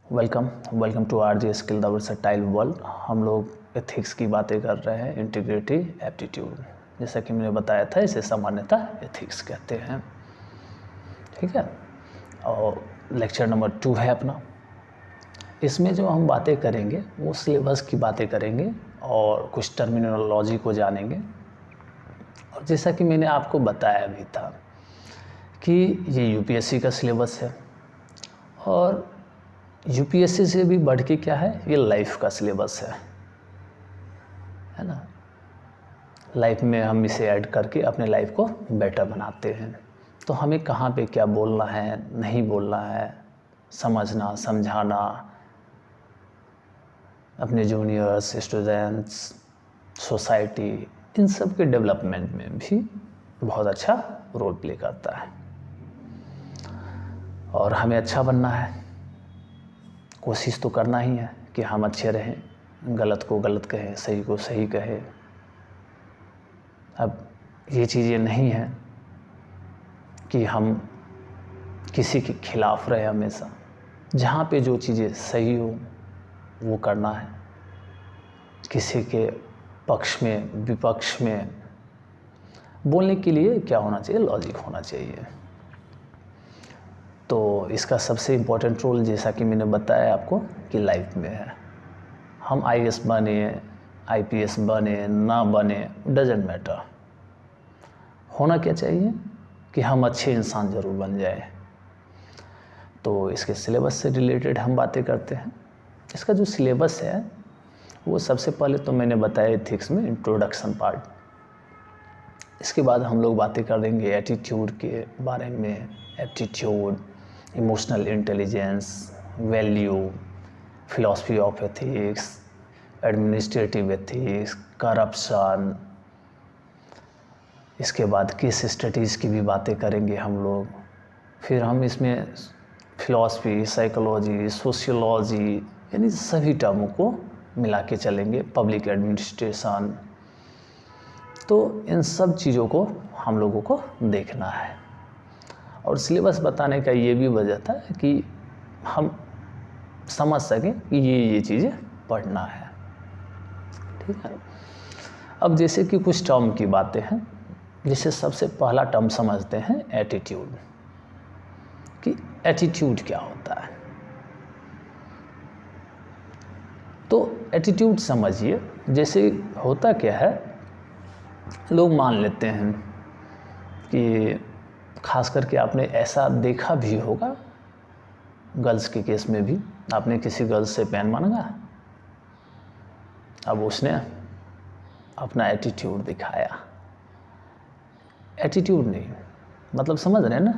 Welcome to RJ skill the versatile world. हम लोग ethics की बातें कर रहे हैं, इंटीग्रिटी, एप्टीट्यूड। जैसा कि मैंने बताया था, इसे सामान्यतः एथिक्स कहते हैं। ठीक है, और लेक्चर नंबर 2 है अपना। इसमें जो हम बातें करेंगे वो सिलेबस की बातें करेंगे और कुछ टर्मिनोलॉजी को जानेंगे। और जैसा कि मैंने आपको बताया भी था कि ये यूपीएससी का सिलेबस है, और यूपीएससी से भी बढ़ के क्या है, ये लाइफ का सिलेबस है ना। लाइफ में हम इसे ऐड करके अपने लाइफ को बेटर बनाते हैं। तो हमें कहाँ पे क्या बोलना है, नहीं बोलना है, समझना, समझाना, अपने जूनियर्स, स्टूडेंट्स, सोसाइटी, इन सब के डेवलपमेंट में भी बहुत अच्छा रोल प्ले करता है। और हमें अच्छा बनना है, कोशिश तो करना ही है कि हम अच्छे रहें, गलत को गलत कहें, सही को सही कहें। अब ये चीज़ें नहीं हैं कि हम किसी के खिलाफ रहे हमेशा। जहाँ पे जो चीज़ें सही हो वो करना है। किसी के पक्ष में, विपक्ष में बोलने के लिए क्या होना चाहिए, लॉजिक होना चाहिए। तो इसका सबसे इम्पोर्टेंट रोल, जैसा कि मैंने बताया आपको, कि लाइफ में है। हम आईएएस बने, आईपीएस बने, ना बने, डजेंट मैटर। होना क्या चाहिए कि हम अच्छे इंसान ज़रूर बन जाए। तो इसके सिलेबस से रिलेटेड हम बातें करते हैं। इसका जो सिलेबस है वो सबसे पहले तो मैंने बताया एथिक्स में इंट्रोडक्शन पार्ट। इसके बाद हम लोग बातें करेंगे एटीट्यूड के बारे में, aptitude, emotional intelligence, value, philosophy of ethics, administrative ethics, corruption. इसके बाद केस स्टडीज़ की भी बातें करेंगे हम लोग। फिर हम इसमें फिलॉसफी, साइकोलॉजी, सोशियोलॉजी, यानी सभी टर्मों को मिला के चलेंगे, पब्लिक एडमिनिस्ट्रेशन। तो इन सब चीज़ों को हम लोगों को देखना है। और सिलेबस बताने का ये भी वजह था कि हम समझ सकें कि ये चीज़ें पढ़ना है। ठीक है, अब जैसे कि कुछ टर्म की बातें हैं। जैसे सबसे पहला टर्म समझते हैं एटीट्यूड, कि एटीट्यूड क्या होता है। तो एटीट्यूड समझिए, जैसे होता क्या है, लोग मान लेते हैं कि खास करके आपने ऐसा देखा भी होगा, गर्ल्स के केस में भी, आपने किसी गर्ल्स से पेन मांगा, अब उसने अपना एटीट्यूड दिखाया। एटीट्यूड नहीं, मतलब समझ रहे हैं ना।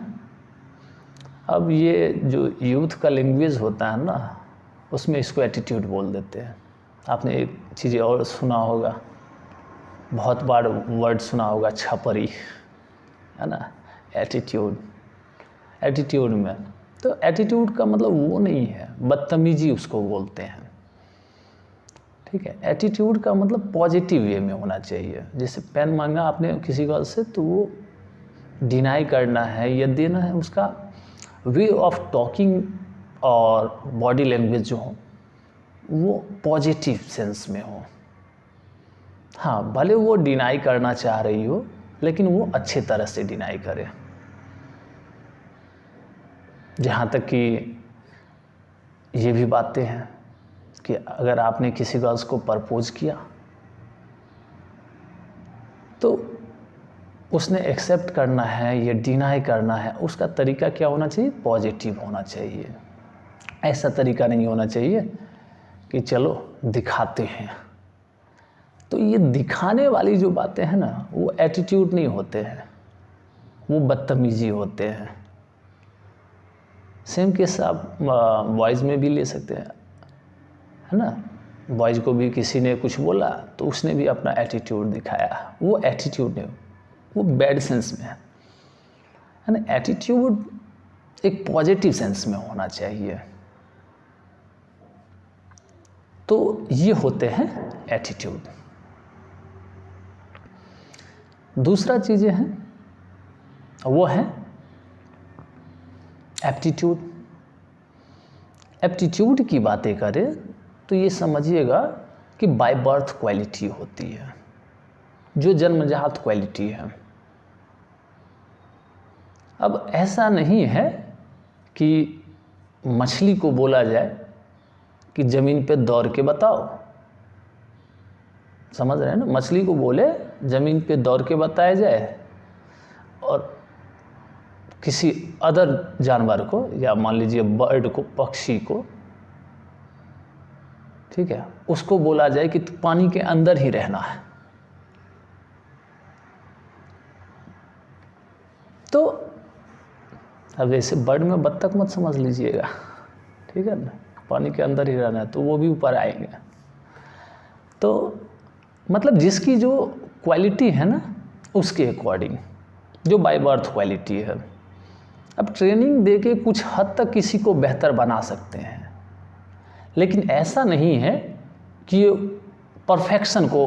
अब ये जो यूथ का लैंग्वेज होता है ना, उसमें इसको एटीट्यूड बोल देते हैं। आपने एक चीज़ और सुना होगा, बहुत बार वर्ड सुना होगा, छपरी, है ना, एटीट्यूड। एटीट्यूड में तो एटीट्यूड का मतलब वो नहीं है, बदतमीजी उसको बोलते हैं। ठीक है, एटीट्यूड का मतलब पॉजिटिव वे में होना चाहिए। जैसे पेन मांगा आपने किसी गर्ल से, तो वो डिनाई करना है या देना है, उसका वे ऑफ टॉकिंग और बॉडी लैंग्वेज जो हो वो पॉजिटिव सेंस में हो। हाँ, भले वो डिनाई करना चाह रही हो, लेकिन वो अच्छे तरह से डिनाई करे। जहाँ तक कि ये भी बातें हैं कि अगर आपने किसी गर्ल्स को प्रपोज किया तो उसने एक्सेप्ट करना है या डिनाई करना है, उसका तरीका क्या होना चाहिए, पॉजिटिव होना चाहिए। ऐसा तरीका नहीं होना चाहिए कि चलो दिखाते हैं। तो ये दिखाने वाली जो बातें हैं ना, वो एटीट्यूड नहीं होते हैं, वो बदतमीजी होते हैं। सेम केस आप बॉयज़ में भी ले सकते हैं, है ना। बॉयज़ को भी किसी ने कुछ बोला तो उसने भी अपना एटीट्यूड दिखाया। वो एटीट्यूड नहीं, वो बैड सेंस में है ना। एटीट्यूड एक पॉजिटिव सेंस में होना चाहिए। तो ये होते हैं एटीट्यूड। दूसरा चीज़ें हैं, वो है एप्टीट्यूड। एप्टीट्यूड की बातें करें तो ये समझिएगा कि बाय बर्थ क्वालिटी होती है, जो जन्मजात क्वालिटी है। अब ऐसा नहीं है कि मछली को बोला जाए कि ज़मीन पे दौड़ के बताओ, समझ रहे हैं ना, मछली को बोले ज़मीन पे दौड़ के बताया जाए, और किसी अदर जानवर को या मान लीजिए बर्ड को, पक्षी को, ठीक है, उसको बोला जाए कि पानी के अंदर ही रहना है। तो अब ऐसे बर्ड में बत्तख मत समझ लीजिएगा, ठीक है ना, पानी के अंदर ही रहना है तो वो भी ऊपर आएंगे। तो मतलब जिसकी जो क्वालिटी है ना, उसके अकॉर्डिंग जो बाय बर्थ क्वालिटी है। अब ट्रेनिंग देके कुछ हद तक किसी को बेहतर बना सकते हैं, लेकिन ऐसा नहीं है कि परफेक्शन को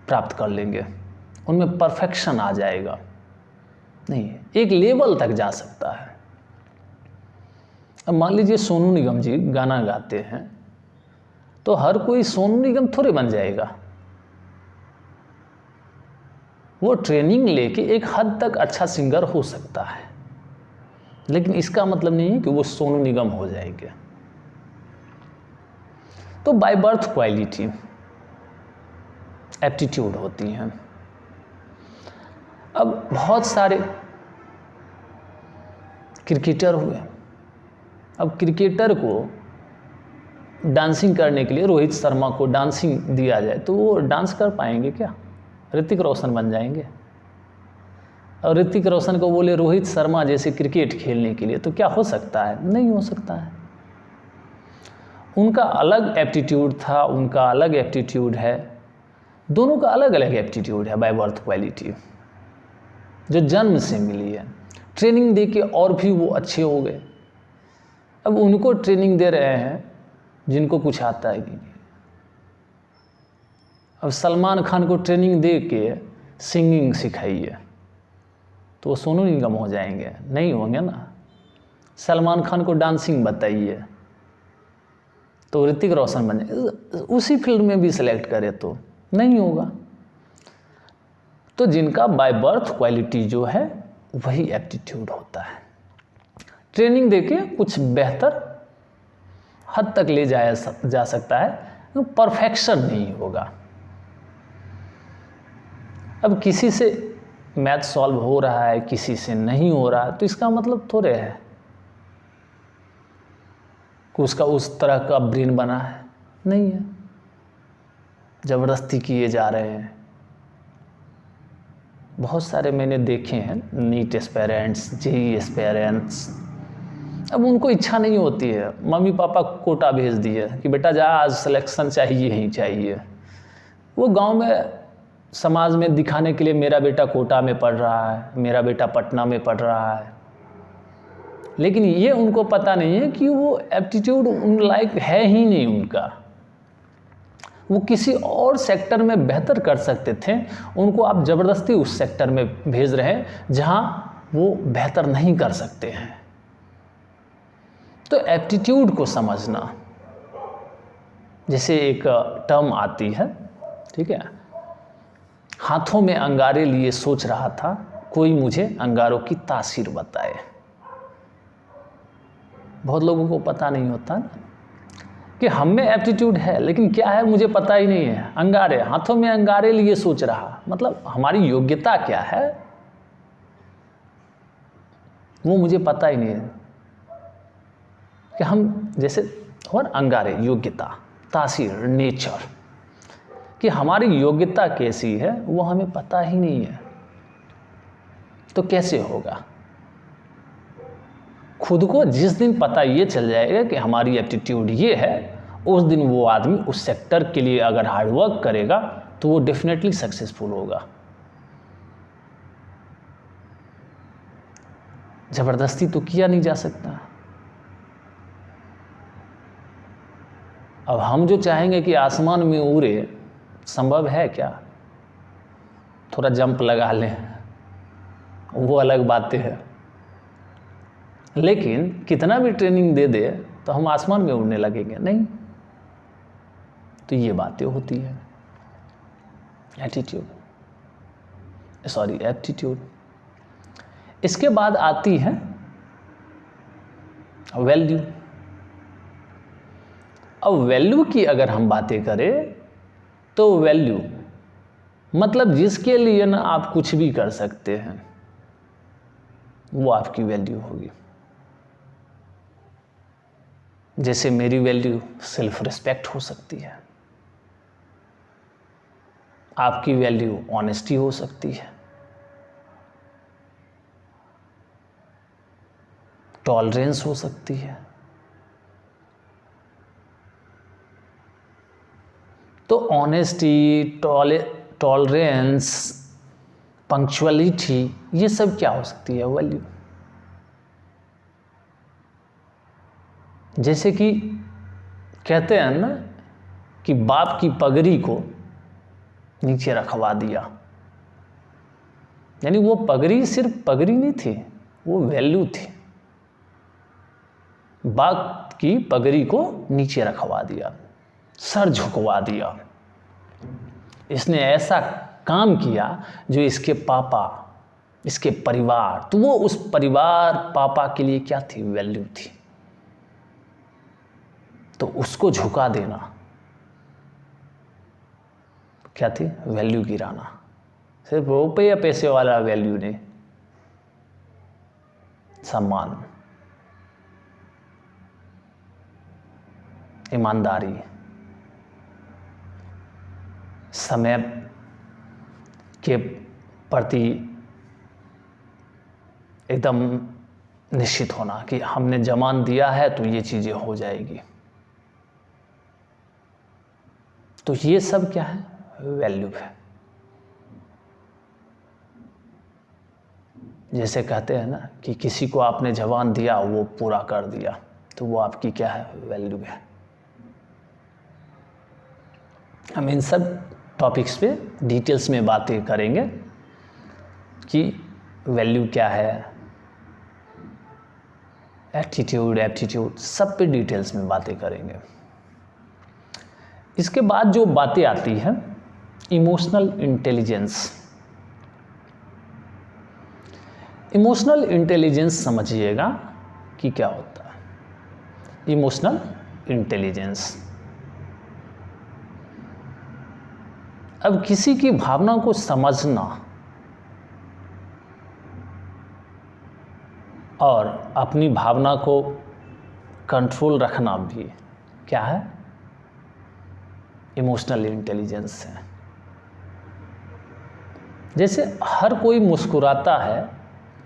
प्राप्त कर लेंगे, उनमें परफेक्शन आ जाएगा, नहीं, एक लेवल तक जा सकता है। अब मान लीजिए सोनू निगम जी गाना गाते हैं, तो हर कोई सोनू निगम थोड़े बन जाएगा। वो ट्रेनिंग लेके एक हद तक अच्छा सिंगर हो सकता है, लेकिन इसका मतलब नहीं है कि वो सोनू निगम हो जाएंगे। तो बाय बर्थ क्वालिटी एप्टीट्यूड होती हैं। अब बहुत सारे क्रिकेटर हुए, अब क्रिकेटर को डांसिंग करने के लिए रोहित शर्मा को डांसिंग दिया जाए तो वो डांस कर पाएंगे क्या? ऋतिक रोशन बन जाएंगे। और ऋतिक रोशन को बोले रोहित शर्मा जैसे क्रिकेट खेलने के लिए, तो क्या हो सकता है? नहीं हो सकता है। उनका अलग एप्टीट्यूड था, उनका अलग एप्टीट्यूड है, दोनों का अलग अलग एप्टीट्यूड है बाय बर्थ क्वालिटी, जो जन्म से मिली है। ट्रेनिंग दे के और भी वो अच्छे हो गए। अब उनको ट्रेनिंग दे रहे हैं जिनको कुछ आता ही नहीं। अब सलमान खान को ट्रेनिंग दे के सिंगिंग सिखाइए तो वो सोनू निगम हो जाएंगे? नहीं होंगे ना। सलमान खान को डांसिंग बताइए तो ऋतिक रोशन बन जाए, उसी फील्ड में भी सिलेक्ट करे तो नहीं होगा। तो जिनका बाय बर्थ क्वालिटी जो है वही एप्टीट्यूड होता है। ट्रेनिंग देके कुछ बेहतर हद तक ले जाया जा सकता है, तो परफेक्शन नहीं होगा। अब किसी से मैथ सॉल्व हो रहा है, किसी से नहीं हो रहा, तो इसका मतलब थोड़े है कि उसका उस तरह का ब्रेन बना है, नहीं है। ज़बरदस्ती किए जा रहे हैं। बहुत सारे मैंने देखे हैं नीट एस्पेरेंट्स, जेईई एस्पेरेंट्स, अब उनको इच्छा नहीं होती है, मम्मी पापा कोटा भेज दिए कि बेटा जा, आज सिलेक्शन चाहिए ही चाहिए। वो गांव में समाज में दिखाने के लिए मेरा बेटा कोटा में पढ़ रहा है, मेरा बेटा पटना में पढ़ रहा है, लेकिन ये उनको पता नहीं है कि वो एप्टीट्यूड उन लायक है ही नहीं उनका। वो किसी और सेक्टर में बेहतर कर सकते थे, उनको आप ज़बरदस्ती उस सेक्टर में भेज रहे हैं जहां वो बेहतर नहीं कर सकते हैं। तो एप्टीट्यूड को समझना, जैसे एक टर्म आती है, ठीक है, हाथों में अंगारे लिए सोच रहा था, कोई मुझे अंगारों की तासीर बताए। बहुत लोगों को पता नहीं होता ना कि हम में एप्टीट्यूड है, लेकिन क्या है मुझे पता ही नहीं है। अंगारे, हाथों में अंगारे लिए सोच रहा, मतलब हमारी योग्यता क्या है वो मुझे पता ही नहीं है कि हम जैसे, और अंगारे योग्यता, तासीर नेचर, कि हमारी योग्यता कैसी है वो हमें पता ही नहीं है। तो कैसे होगा? खुद को जिस दिन पता ये चल जाएगा कि हमारी एप्टीट्यूड ये है, उस दिन वो आदमी उस सेक्टर के लिए अगर हार्डवर्क करेगा तो वो डेफिनेटली सक्सेसफुल होगा। ज़बरदस्ती तो किया नहीं जा सकता। अब हम जो चाहेंगे कि आसमान में उड़े, संभव है क्या? थोड़ा जंप लगा लें, वो अलग बातें है, लेकिन कितना भी ट्रेनिंग दे दे तो हम आसमान में उड़ने लगेंगे? नहीं। तो ये बातें होती हैं एटीट्यूड, सॉरी एप्टीट्यूड। इसके बाद आती है वैल्यू। अब वैल्यू की अगर हम बातें करें तो वैल्यू मतलब जिसके लिए ना आप कुछ भी कर सकते हैं वो आपकी वैल्यू होगी। जैसे मेरी वैल्यू सेल्फ रिस्पेक्ट हो सकती है, आपकी वैल्यू ऑनेस्टी हो सकती है, टॉलरेंस हो सकती है। तो ऑनेस्टी, टॉलरेंस, पंक्चुअलिटी, ये सब क्या हो सकती है? वैल्यू। जैसे कि कहते हैं ना कि बाप की पगड़ी को नीचे रखवा दिया, यानी वो पगड़ी सिर्फ पगड़ी नहीं थी, वो वैल्यू थी। बाप की पगड़ी को नीचे रखवा दिया, सर झुकवा दिया। इसने ऐसा काम किया जो इसके पापा, इसके परिवार, तो वो उस परिवार पापा के लिए क्या थी? वैल्यू थी। तो उसको झुका देना क्या थी? वैल्यू गिराना। सिर्फ रुपये या पैसे वाला वैल्यू नहीं, सम्मान, ईमानदारी, समय के प्रति एकदम निश्चित होना कि हमने जमान दिया है तो ये चीज़ें हो जाएगी। तो ये सब क्या है? वैल्यू है। जैसे कहते हैं ना कि किसी को आपने जवान दिया वो पूरा कर दिया, तो वो आपकी क्या है? वैल्यू है। हम इन सब टॉपिक्स पे डिटेल्स में बातें करेंगे कि वैल्यू क्या है, एटीट्यूड, एप्टीट्यूड, सब पे डिटेल्स में बातें करेंगे। इसके बाद जो बातें आती हैं इमोशनल इंटेलिजेंस। इमोशनल इंटेलिजेंस समझिएगा कि क्या होता है। इमोशनल इंटेलिजेंस, अब किसी की भावना को समझना और अपनी भावना को कंट्रोल रखना भी क्या है? इमोशनल इंटेलिजेंस है। जैसे हर कोई मुस्कुराता है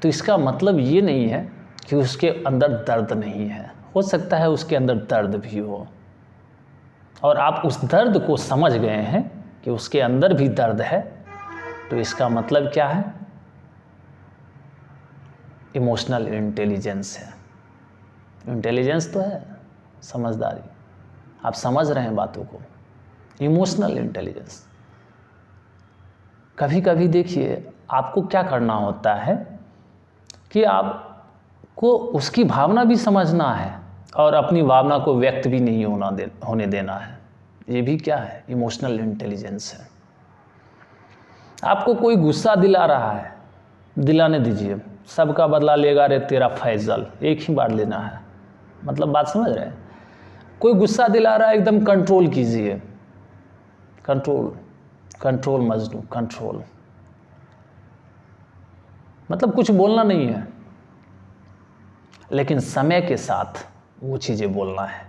तो इसका मतलब ये नहीं है कि उसके अंदर दर्द नहीं है। हो सकता है उसके अंदर दर्द भी हो और आप उस दर्द को समझ गए हैं कि उसके अंदर भी दर्द है, तो इसका मतलब क्या है? इमोशनल इंटेलिजेंस है। इंटेलिजेंस तो है, समझदारी, आप समझ रहे हैं बातों को। इमोशनल इंटेलिजेंस, कभी कभी देखिए आपको क्या करना होता है कि आपको उसकी भावना भी समझना है और अपनी भावना को व्यक्त भी नहीं होने देना है। ये भी क्या है? इमोशनल इंटेलिजेंस है। आपको कोई गुस्सा दिला रहा है, दिलाने दीजिए, सबका बदला लेगा रे तेरा फैजल, एक ही बार लेना है। मतलब बात समझ रहे हैं? कोई गुस्सा दिला रहा है, एकदम कंट्रोल कीजिए, कंट्रोल, कंट्रोल मजनू, कंट्रोल। मतलब कुछ बोलना नहीं है, लेकिन समय के साथ वो चीज़ें बोलना है।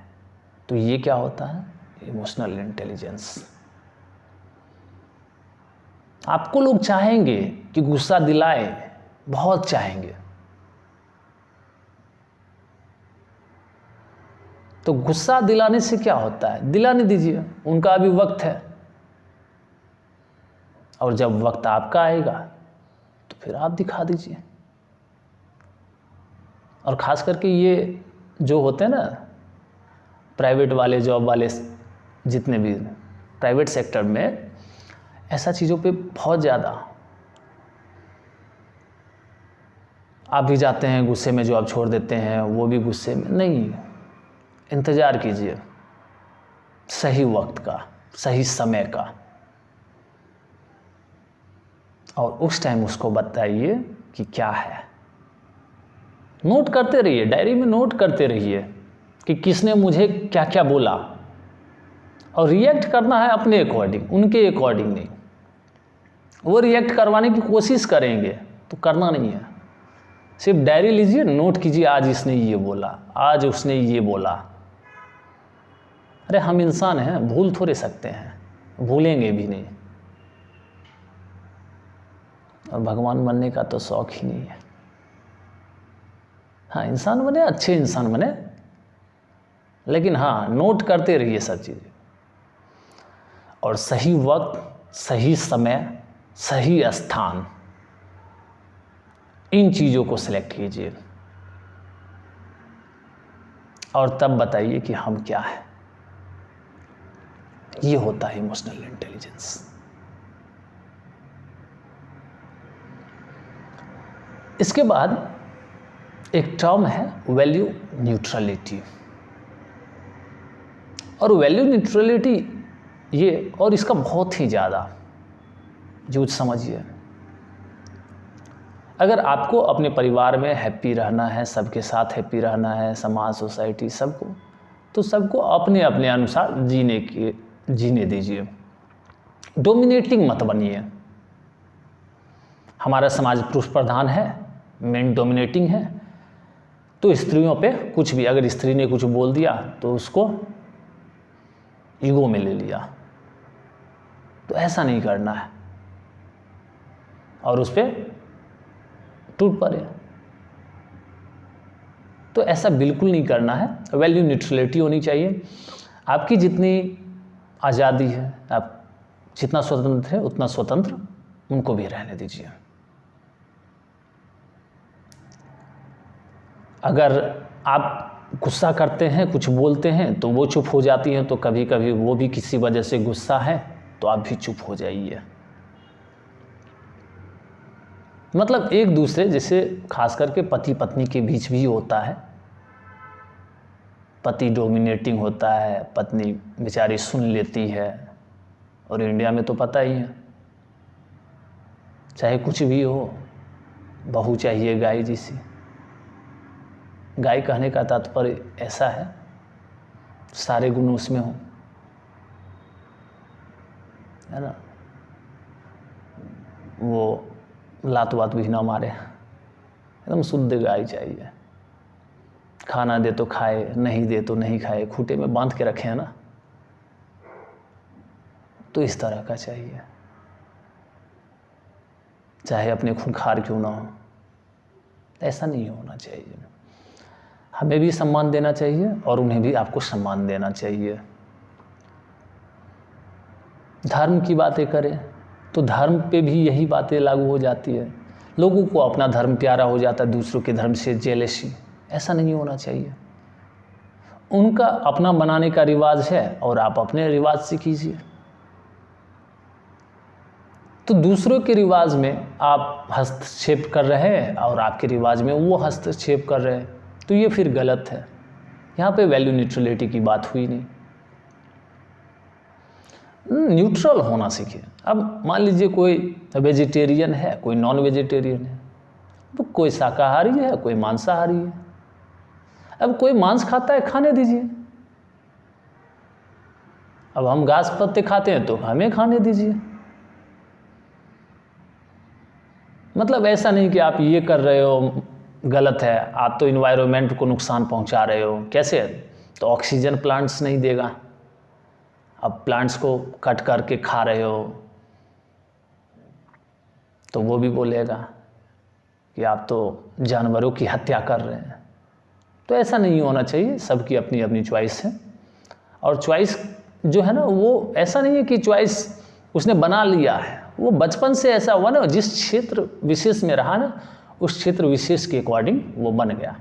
तो ये क्या होता है? Emotional intelligence. आपको लोग चाहेंगे कि गुस्सा दिलाए, बहुत चाहेंगे, तो गुस्सा दिलाने से क्या होता है? दिलाने दीजिए, उनका अभी वक्त है, और जब वक्त आपका आएगा तो फिर आप दिखा दीजिए। और ख़ास करके ये जो होते हैं ना प्राइवेट वाले, जॉब वाले, जितने भी प्राइवेट सेक्टर में, ऐसा चीज़ों पे बहुत ज़्यादा आप भी जाते हैं गुस्से में, जो आप छोड़ देते हैं वो भी गुस्से में। नहीं, इंतज़ार कीजिए सही वक्त का, सही समय का, और उस टाइम उसको बताइए कि क्या है। नोट करते रहिए, डायरी में नोट करते रहिए कि किसने मुझे क्या क्या बोला, और रिएक्ट करना है अपने अकॉर्डिंग, उनके अकॉर्डिंग नहीं। वो रिएक्ट करवाने की कोशिश करेंगे तो करना नहीं है। सिर्फ डायरी लीजिए, नोट कीजिए, आज इसने ये बोला, आज उसने ये बोला। अरे हम इंसान हैं, भूल थोड़े सकते हैं, भूलेंगे भी नहीं। और भगवान बनने का तो शौक ही नहीं है। हाँ, इंसान बने, अच्छे इंसान बने, लेकिन हाँ, नोट करते रहिए सब चीज़ें, और सही वक्त, सही समय, सही स्थान, इन चीज़ों को सिलेक्ट कीजिए, और तब बताइए कि हम क्या है। ये होता है इमोशनल इंटेलिजेंस। इसके बाद एक टर्म है वैल्यू न्यूट्रलिटी। और वैल्यू न्यूट्रलिटी ये, और इसका बहुत ही ज़्यादा यूज समझिए। अगर आपको अपने परिवार में हैप्पी रहना है, सबके साथ हैप्पी रहना है, समाज, सोसाइटी, सबको, तो सबको अपने अपने अनुसार जीने दीजिए। डोमिनेटिंग मत बनिए। हमारा समाज पुरुष प्रधान है, मेन डोमिनेटिंग है, तो स्त्रियों पे कुछ भी, अगर स्त्री ने कुछ बोल दिया तो उसको ईगो में ले लिया। तो ऐसा नहीं करना है, और उस पर टूट पड़े। तो ऐसा बिल्कुल नहीं करना है। वैल्यू न्यूट्रलिटी होनी चाहिए। आपकी जितनी आज़ादी है, आप जितना स्वतंत्र है, उतना स्वतंत्र उनको भी रहने दीजिए। अगर आप गुस्सा करते हैं, कुछ बोलते हैं, तो वो चुप हो जाती हैं, तो कभी कभी वो भी किसी वजह से गुस्सा है, तो आप भी चुप हो जाइए। मतलब एक दूसरे, जैसे खास करके पति पत्नी के बीच भी होता है, पति डोमिनेटिंग होता है, पत्नी बेचारी सुन लेती है। और इंडिया में तो पता ही है, चाहे कुछ भी हो, बहू चाहिए गाय जैसी। गाय कहने का तात्पर्य ऐसा है, सारे गुण उसमें हो, है ना। वो लात वात भी ना मारे, एकदम शुद्ध गाय चाहिए। खाना दे तो खाए, नहीं दे तो नहीं खाए, खूंटे में बांध के रखे, है ना। तो इस तरह का चाहिए, चाहे अपने खूंखार क्यों ना हो। ऐसा नहीं होना चाहिए। हमें भी सम्मान देना चाहिए, और उन्हें भी आपको सम्मान देना चाहिए। धर्म की बातें करें तो धर्म पे भी यही बातें लागू हो जाती है। लोगों को अपना धर्म प्यारा हो जाता है, दूसरों के धर्म से जेलसी। ऐसा नहीं होना चाहिए। उनका अपना बनाने का रिवाज है, और आप अपने रिवाज से कीजिए। तो दूसरों के रिवाज में आप हस्तक्षेप कर रहे हैं, और आपके रिवाज में वो हस्तक्षेप कर रहे हैं, तो ये फिर गलत है। यहाँ पे वैल्यू न्यूट्रलिटी की बात हुई नहीं। न्यूट्रल होना सीखिए। अब मान लीजिए कोई वेजिटेरियन है, कोई नॉन वेजिटेरियन है, तो कोई शाकाहारी है, कोई मांसाहारी है। अब कोई मांस खाता है, खाने दीजिए। अब हम घास पत्ते खाते हैं, तो हमें खाने दीजिए। मतलब ऐसा नहीं कि आप ये कर रहे हो गलत है, आप तो इन्वायरमेंट को नुकसान पहुंचा रहे हो। कैसे? तो ऑक्सीजन प्लांट्स नहीं देगा। अब प्लांट्स को कट करके खा रहे हो, तो वो भी बोलेगा कि आप तो जानवरों की हत्या कर रहे हैं। तो ऐसा नहीं होना चाहिए। सबकी अपनी अपनी चॉइस है, और चॉइस जो है ना, वो ऐसा नहीं है कि चॉइस उसने बना लिया है। वो बचपन से ऐसा हुआ ना, जिस क्षेत्र विशेष में रहा ना, उस क्षेत्र विशेष के अकॉर्डिंग वो बन गया।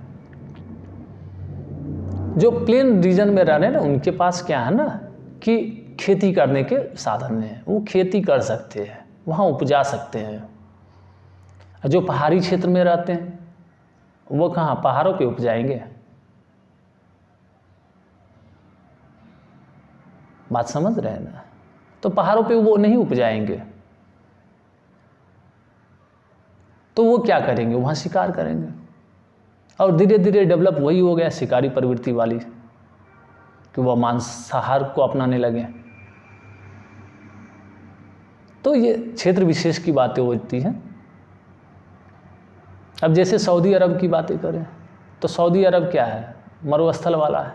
जो प्लेन रीजन में रह रहे हैं ना, उनके पास क्या है ना कि खेती करने के साधन हैं, वो खेती कर सकते हैं, वहाँ उपजा सकते हैं। जो पहाड़ी क्षेत्र में रहते हैं, वो कहाँ पहाड़ों पे उपजाएंगे? बात समझ रहे हैं ना? तो पहाड़ों पे वो नहीं उपजाएंगे, तो वो क्या करेंगे? वहाँ शिकार करेंगे, और धीरे धीरे डेवलप वही हो गया शिकारी प्रवृत्ति वाली, कि वह मांसाहार को अपनाने लगे। तो ये क्षेत्र विशेष की बातें होती हैं। अब जैसे सऊदी अरब की बातें करें तो सऊदी अरब क्या है? मरुस्थल वाला है,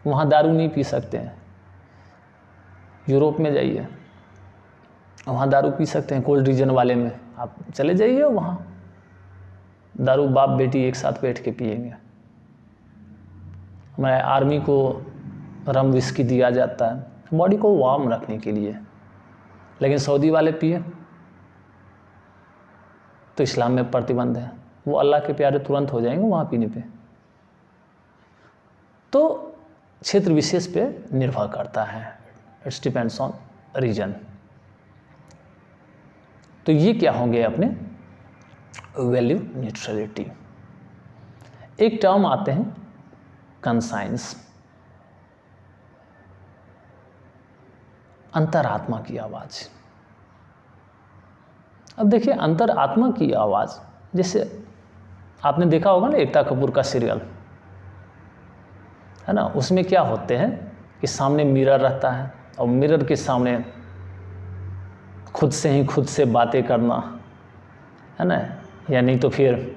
वहाँ दारू नहीं पी सकते हैं। यूरोप में जाइए, वहाँ दारू पी सकते हैं। कोल्ड रीजन वाले में आप चले जाइए, वहाँ दारू बाप बेटी एक साथ बैठ के पिएंगे। हमारे आर्मी को रम विस्की दिया जाता है बॉडी को वार्म रखने के लिए, लेकिन सऊदी वाले पिए तो इस्लाम में प्रतिबंध है। वो अल्लाह के प्यारे तुरंत हो जाएंगे वहाँ पीने पे। तो क्षेत्र विशेष पे निर्भर करता है, इट्स डिपेंड्स ऑन रीजन। तो ये क्या होंगे अपने वैल्यू न्यूट्रलिटी। एक टर्म आते हैं कंसाइंस, अंतरात्मा की आवाज़। अब देखिए अंतरात्मा की आवाज़, जैसे आपने देखा होगा ना एकता कपूर का सीरियल है ना, उसमें क्या होते हैं कि सामने मिरर रहता है और मिरर के सामने खुद से ही खुद से बातें करना है ना, या नहीं तो फिर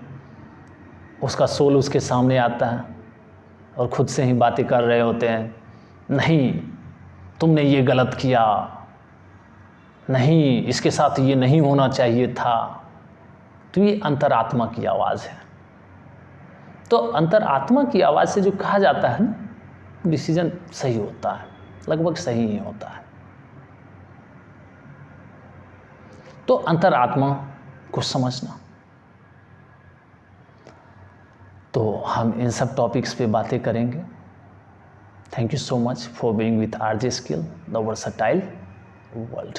उसका सोल उसके सामने आता है और खुद से ही बातें कर रहे होते हैं, नहीं तुमने ये गलत किया, नहीं इसके साथ ये नहीं होना चाहिए था। तो ये अंतरात्मा की आवाज़ है। तो अंतरात्मा की आवाज़ से जो कहा जाता है ना, डिसीजन सही होता है, लगभग सही ही होता है। तो अंतरात्मा को समझना। तो हम इन सब टॉपिक्स पे बातें करेंगे। Thank you so much for being with RJ skill, the versatile world.